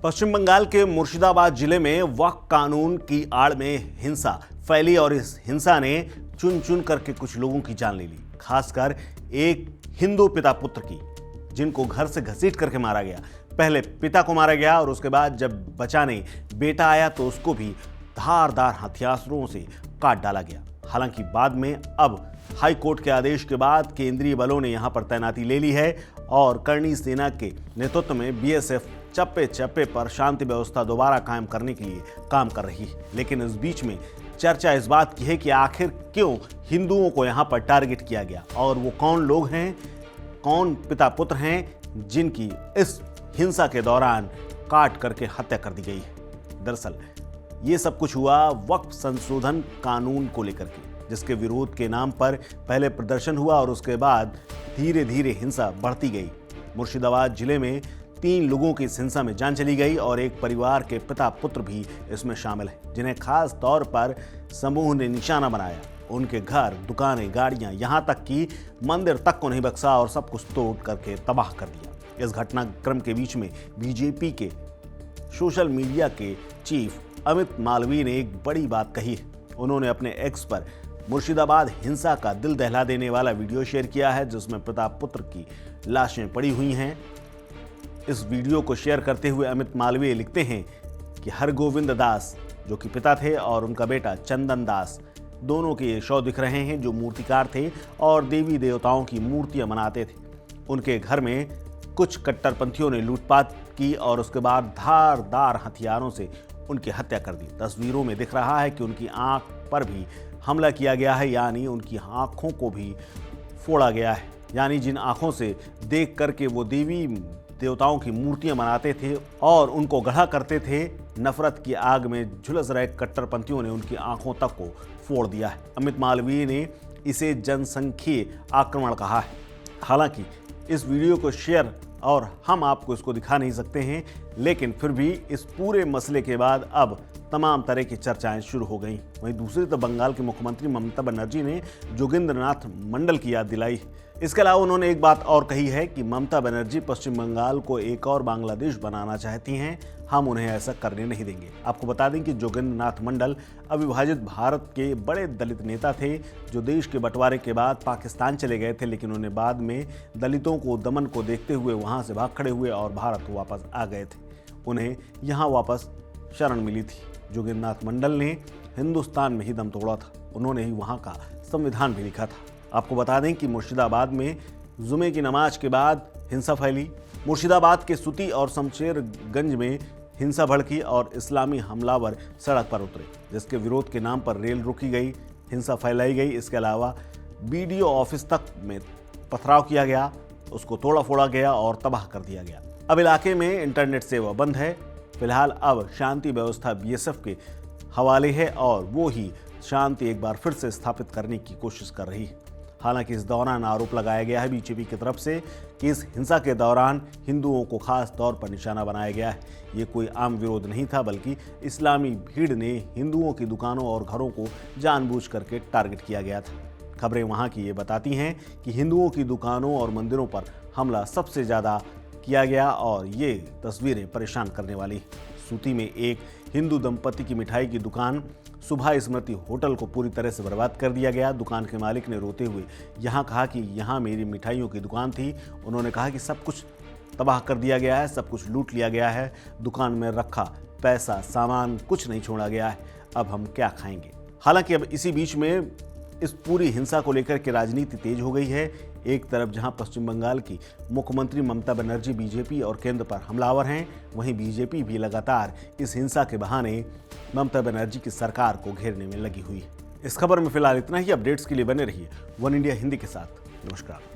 पश्चिम बंगाल के मुर्शिदाबाद जिले में वक्फ कानून की आड़ में हिंसा फैली और इस हिंसा ने चुन चुन करके कुछ लोगों की जान ले ली, खासकर एक हिंदू पिता पुत्र की, जिनको घर से घसीट करके मारा गया। पहले पिता को मारा गया और उसके बाद जब बचाने बेटा आया तो उसको भी धारदार हथियारों से काट डाला गया। हालांकि बाद में अब हाई कोर्ट के आदेश के बाद केंद्रीय बलों ने यहां पर तैनाती ले ली है और करणी सेना के नेतृत्व में बीएसएफ चप्पे चप्पे पर शांति व्यवस्था दोबारा कायम करने के लिए काम कर रही है। लेकिन इस बीच में चर्चा इस बात की है कि आखिर क्यों हिंदुओं को यहां पर टारगेट किया गया और वो कौन लोग हैं, कौन पिता पुत्र हैं जिनकी इस हिंसा के दौरान काट करके हत्या कर दी गई है। दरअसल ये सब कुछ हुआ वक्फ संशोधन कानून को लेकर के, जिसके विरोध के नाम पर पहले प्रदर्शन हुआ और उसके बाद धीरे धीरे हिंसा बढ़ती गई। मुर्शिदाबाद जिले में 3 लोगों की इस हिंसा में जान चली गई और एक परिवार के पिता पुत्र भी इसमें शामिल हैं, जिन्हें खास तौर पर समूह ने निशाना बनाया। उनके घर, दुकानें, गाड़ियां, यहां तक कि मंदिर तक को नहीं बख्शा और सब कुछ तोड़ करके तबाह कर दिया। इस घटनाक्रम के बीच में बीजेपी के सोशल मीडिया के चीफ अमित मालवीय ने एक बड़ी बात कही है। उन्होंने अपने एक्स पर मुर्शिदाबाद हिंसा का दिल दहला देने वाला वीडियो शेयर किया है, जिसमें पिता पुत्र की लाशें पड़ी हुई हैं। इस वीडियो को शेयर करते हुए अमित मालवीय लिखते हैं कि हरगोविंद दास, जो कि पिता थे, और उनका बेटा चंदन दास, दोनों के ये शव दिख रहे हैं जो मूर्तिकार थे और देवी देवताओं की मूर्तियां बनाते थे। उनके घर में कुछ कट्टरपंथियों ने लूटपाट की और उसके बाद धारदार हथियारों से उनकी हत्या कर दी। तस्वीरों में दिख रहा है कि उनकी आंख पर भी हमला किया गया है, यानी उनकी आंखों को भी फोड़ा गया है। यानी जिन आंखों से देख करके वो देवी देवताओं की मूर्तियां बनाते थे और उनको गढ़ा करते थे, नफरत की आग में झुलस रहे कट्टरपंथियों ने उनकी आंखों तक को फोड़ दिया है। अमित मालवीय ने इसे जनसंख्यीय आक्रमण कहा है। हालांकि इस वीडियो को शेयर और हम आपको इसको दिखा नहीं सकते हैं, लेकिन फिर भी इस पूरे मसले के बाद अब तमाम तरह की चर्चाएं शुरू हो गई। वहीं दूसरी तरफ बंगाल के मुख्यमंत्री ममता बनर्जी ने जोगिंद्रनाथ मंडल की याद दिलाई। इसके अलावा उन्होंने एक बात और कही है कि ममता बनर्जी पश्चिम बंगाल को एक और बांग्लादेश बनाना चाहती हैं, हम उन्हें ऐसा करने नहीं देंगे। आपको बता दें कि जोगिंद्रनाथ मंडल अविभाजित भारत के बड़े दलित नेता थे, जो देश के बंटवारे के बाद पाकिस्तान चले गए थे, लेकिन उन्हें बाद में दलितों को दमन को देखते हुए वहां से भाग खड़े हुए और भारत वापस आ गए थे। उन्हें यहाँ वापस शरण मिली थी। जोगिंद्रनाथ मंडल ने हिंदुस्तान में ही दम तोड़ा था, उन्होंने ही वहाँ का संविधान भी लिखा था। आपको बता दें कि मुर्शिदाबाद में जुमे की नमाज के बाद हिंसा फैली। मुर्शिदाबाद के सुती और शमशेरगंज में हिंसा भड़की और इस्लामी हमलावर सड़क पर उतरे, जिसके विरोध के नाम पर रेल रोकी गई, हिंसा फैलाई गई। इसके अलावा बीडीओ ऑफिस तक में पथराव किया गया, उसको तोड़ा फोड़ा गया और तबाह कर दिया गया। अब इलाके में इंटरनेट सेवा बंद है। फिलहाल अब शांति व्यवस्था बीएसएफ के हवाले है और वो ही शांति एक बार फिर से स्थापित करने की कोशिश कर रही है। हालांकि इस दौरान आरोप लगाया गया है बीजेपी की तरफ से कि इस हिंसा के दौरान हिंदुओं को खास तौर पर निशाना बनाया गया है। ये कोई आम विरोध नहीं था, बल्कि इस्लामी भीड़ ने हिंदुओं की दुकानों और घरों को जानबूझ करके टारगेट किया गया था। खबरें वहाँ की ये बताती हैं कि हिंदुओं की दुकानों और मंदिरों पर हमला सबसे ज़्यादा किया गया और ये तस्वीरें परेशान करने वाली। सूती में एक हिंदू दंपति की मिठाई की दुकान सुबह स्मृति होटल को पूरी तरह से बर्बाद कर दिया गया। दुकान के मालिक ने रोते हुए यहाँ कहा कि यहाँ मेरी मिठाइयों की दुकान थी। उन्होंने कहा कि सब कुछ तबाह कर दिया गया है, सब कुछ लूट लिया गया है, दुकान में रखा पैसा सामान कुछ नहीं छोड़ा गया है, अब हम क्या खाएंगे। हालांकि अब इसी बीच में इस पूरी हिंसा को लेकर के राजनीति तेज हो गई है। एक तरफ जहां पश्चिम बंगाल की मुख्यमंत्री ममता बनर्जी बीजेपी और केंद्र पर हमलावर हैं, वहीं बीजेपी भी लगातार इस हिंसा के बहाने ममता बनर्जी की सरकार को घेरने में लगी हुई है। इस खबर में फिलहाल इतना ही। अपडेट्स के लिए बने रहिए वन इंडिया हिंदी के साथ। नमस्कार।